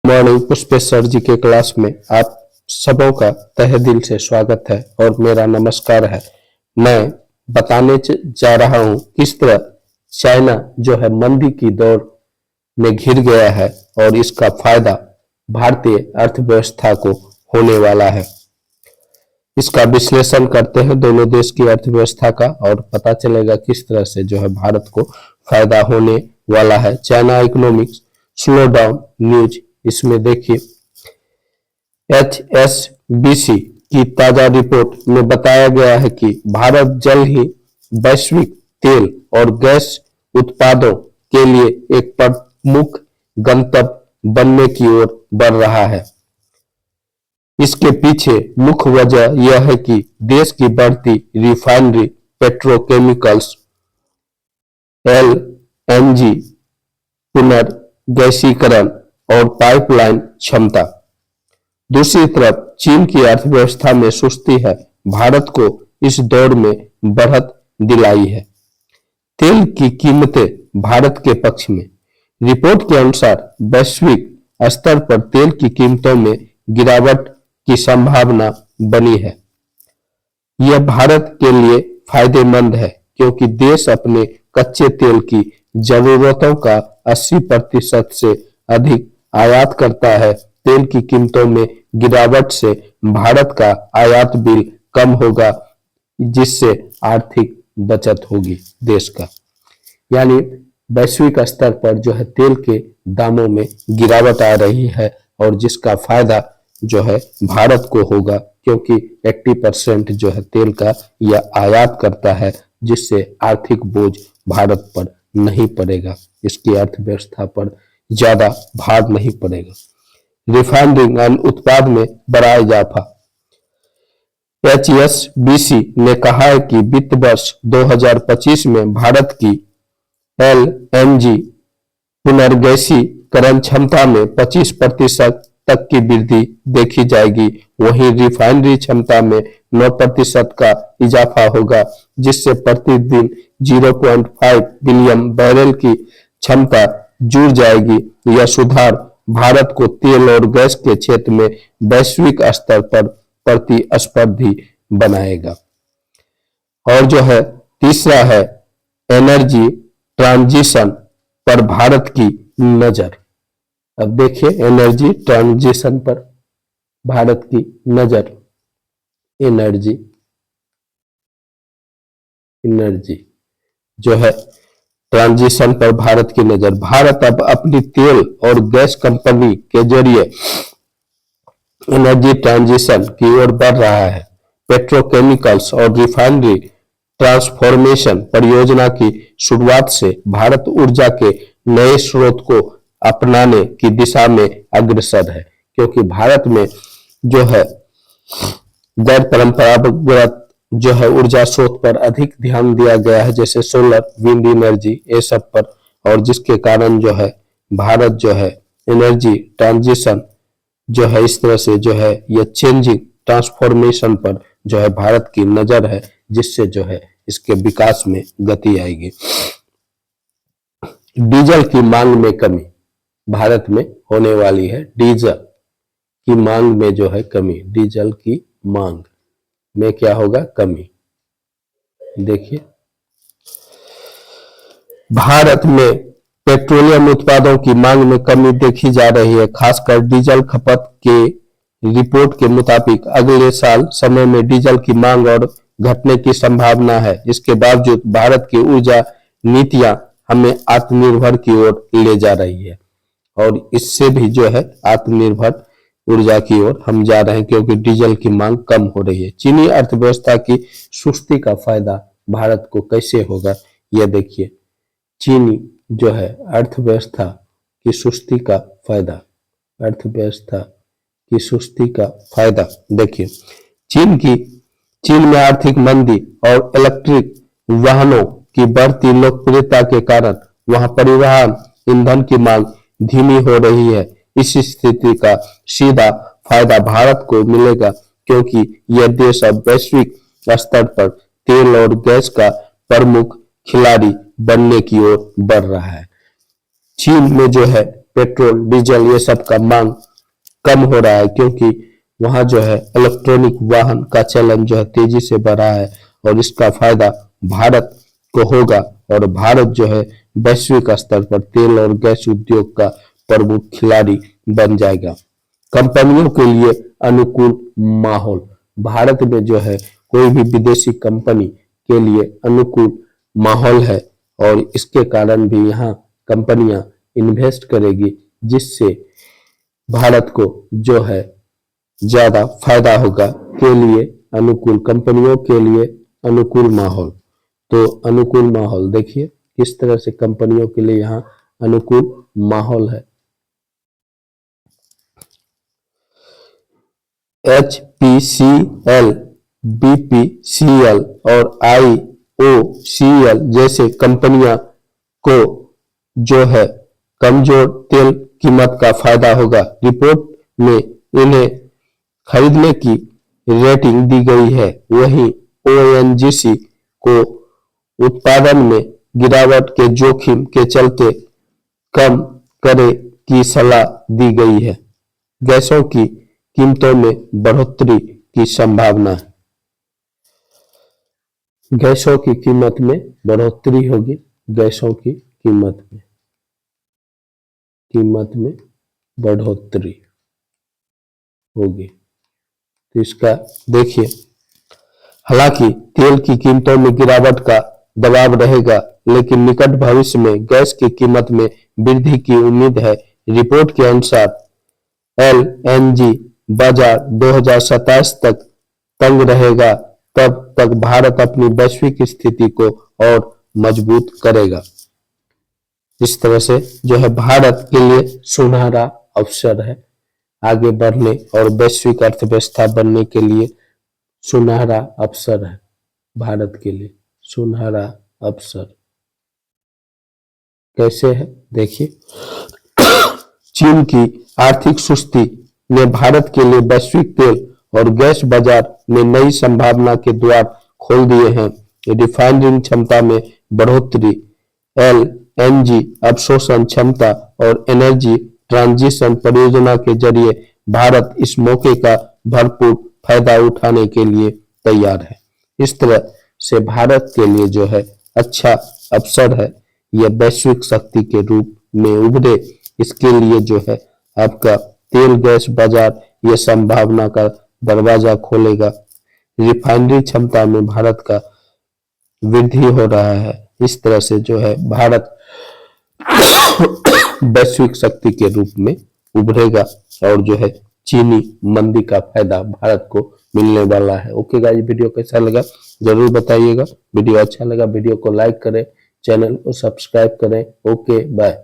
Morning पुष्पेश्वर जी के class में आप सबों का तहे दिल से स्वागत है और मेरा नमस्कार है। मैं बताने जा रहा हूं किस तरह चाइना जो है मंदी की दौर में घिर गया है और इसका फायदा भारतीय अर्थव्यवस्था को होने वाला है। इसका विश्लेषण करते हैं दोनों देश की अर्थव्यवस्था का और पता चलेगा किस तरह से जो है भारत को फायदा होने वाला है। China economics slow down news, इसमें देखिए HSBC की ताजा रिपोर्ट में बताया गया है कि भारत जल्द ही वैश्विक तेल और गैस उत्पादों के लिए एक प्रमुख गंतव्य बनने की ओर बढ़ रहा है। इसके पीछे मुख्य वजह यह है कि देश की बढ़ती रिफाइनरी, पेट्रोकेमिकल्स, LNG, पुनर्गैसीकरण और पाइपलाइन क्षमता। दूसरी तरफ चीन की अर्थव्यवस्था में सुस्ती है भारत को इस दौर में बढ़त दिलाई है। तेल की कीमतें भारत के पक्ष में। रिपोर्ट के अनुसार वैश्विक स्तर पर तेल की कीमतों में गिरावट की संभावना बनी है। यह भारत के लिए फायदेमंद है क्योंकि देश अपने कच्चे तेल की जरूरतों का 80% से अधिक आयात करता है। तेल की कीमतों में गिरावट से भारत का आयात बिल कम होगा जिससे आर्थिक बचत होगी देश का। यानी वैश्विक स्तर पर जो है तेल के दामों में गिरावट आ रही है और जिसका फायदा जो है भारत को होगा क्योंकि 80% जो है तेल का यह आयात करता है जिससे आर्थिक बोझ भारत पर नहीं पड़ेगा, इसकी अर्थव्यवस्था पर ज्यादा भार नहीं पड़ेगा। रिफाइनरी एंड उत्पाद में बड़ा इजाफा। HSBC ने कहा है कि वित्त वर्ष 2025 में भारत की LNG पुनर्गैसीकरण क्षमता में 25% तक की वृद्धि देखी जाएगी। वहीं रिफाइनरी क्षमता में 9% का इजाफा होगा जिससे प्रतिदिन 0.5 बिलियन बैरल की क्षमता जुड़ जाएगी। यह सुधार भारत को तेल और गैस के क्षेत्र में वैश्विक स्तर पर प्रतिस्पर्धी बनाएगा। और जो है तीसरा है एनर्जी ट्रांजिशन पर भारत की नजर। अब देखिए एनर्जी ट्रांजिशन पर भारत की नजर। एनर्जी जो है ट्रांजिशन पर भारत की नजर। भारत अब अपनी तेल और गैस कंपनी के जरिए एनर्जी ट्रांजिशन की ओर बढ़ रहा है। पेट्रोकेमिकल्स और रिफाइनरी ट्रांसफॉर्मेशन परियोजना की शुरुआत से भारत ऊर्जा के नए स्रोत को अपनाने की दिशा में अग्रसर है क्योंकि भारत में जो है गैर परंपरागत जो है ऊर्जा स्रोत पर अधिक ध्यान दिया गया है जैसे सोलर, विंड एनर्जी, ये सब पर, और जिसके कारण जो है भारत जो है एनर्जी ट्रांजिशन जो है इस तरह से जो है ये चेंजिंग ट्रांसफॉर्मेशन पर जो है भारत की नजर है जिससे जो है इसके विकास में गति आएगी। डीजल की मांग में कमी भारत में होने वाली है। डीजल की मांग में जो है कमी, डीजल की मांग में क्या होगा? कमी। देखिए भारत में पेट्रोलियम उत्पादों की मांग में कमी देखी जा रही है, खासकर डीजल खपत के रिपोर्ट के मुताबिक अगले साल समय में डीजल की मांग और घटने की संभावना है। इसके बावजूद भारत की ऊर्जा नीतियां हमें आत्मनिर्भर की ओर ले जा रही है और इससे भी जो है आत्मनिर्भर ऊर्जा की ओर हम जा रहे हैं क्योंकि डीजल की मांग कम हो रही है। चीनी अर्थव्यवस्था की सुस्ती का फायदा भारत को कैसे होगा, यह देखिए। चीनी जो है अर्थव्यवस्था की सुस्ती का फायदा, अर्थव्यवस्था की सुस्ती का फायदा देखिए। चीन में आर्थिक मंदी और इलेक्ट्रिक वाहनों की बढ़ती लोकप्रियता के कारण वहां परिवहन ईंधन की मांग धीमी हो रही है। इस स्थिति का सीधा फायदा भारत को मिलेगा क्योंकि यह देश अब वैश्विक स्तर पर तेल और गैस का प्रमुख खिलाड़ी बनने की ओर बढ़ रहा है। चीन में जो है पेट्रोल डीजल ये सब का मांग कम हो रहा है, क्योंकि वहां जो है इलेक्ट्रॉनिक वाहन का चलन जो है तेजी से बढ़ा है और इसका फायदा भारत को होगा और भारत जो है वैश्विक स्तर पर तेल और गैस उद्योग का प्रमुख खिलाड़ी बन जाएगा। कंपनियों के लिए अनुकूल माहौल, भारत में जो है कोई भी विदेशी कंपनी के लिए अनुकूल माहौल है और इसके कारण भी यहाँ कंपनियां इन्वेस्ट करेगी, जिससे भारत को जो है ज्यादा फायदा होगा। के लिए अनुकूल, कंपनियों के लिए अनुकूल माहौल, तो अनुकूल माहौल देखिए किस तरह से कंपनियों के लिए यहाँ अनुकूल माहौल है। HPCL, BPCL और IOCL जैसे कंपनियां को जो है कमजोर तेल कीमत का फायदा होगा। रिपोर्ट में इन्हें खरीदने की रेटिंग दी गई है। वहीं ONGC को उत्पादन में गिरावट के जोखिम के चलते कम करे की सलाह दी गई है। गैसों की कीमतों में बढ़ोतरी की संभावना है। गैसों की कीमत में बढ़ोतरी होगी, गैसों की कीमत में बढ़ोतरी होगी। तो इसका देखिए, हालांकि तेल की कीमतों में गिरावट का दबाव रहेगा, लेकिन निकट भविष्य में गैस की कीमत में वृद्धि की उम्मीद है। रिपोर्ट के अनुसार LNG बाजार 2027 तक तंग रहेगा, तब तक भारत अपनी वैश्विक स्थिति को और मजबूत करेगा। इस तरह से जो है भारत के लिए सुनहरा अवसर है आगे बढ़ने और वैश्विक अर्थव्यवस्था बनने के लिए। सुनहरा अवसर है भारत के लिए, सुनहरा अवसर कैसे है देखिए। चीन की आर्थिक सुस्ती ने भारत के लिए वैश्विक तेल और गैस बाजार में नई संभावना के द्वार खोल दिए हैं। रिफाइनरी क्षमता में बढ़ोतरी, LNG अवशोषण क्षमता और एनर्जी ट्रांजिशन परियोजना के जरिए भारत इस मौके का भरपूर फायदा उठाने के लिए तैयार है। इस तरह से भारत के लिए जो है अच्छा अवसर है, यह वैश्विक शक्ति के रूप में उभरे। इसके लिए जो है आपका तेल गैस बाजार यह संभावना का दरवाजा खोलेगा। रिफाइनरी क्षमता में भारत का वृद्धि हो रहा है। इस तरह से जो है भारत वैश्विक शक्ति के रूप में उभरेगा और जो है चीनी मंदी का फायदा भारत को मिलने वाला है। ओके गाइस, वीडियो कैसा लगा जरूर बताइएगा। वीडियो अच्छा लगा वीडियो को लाइक करें, चैनल को सब्सक्राइब करें। Okay bye.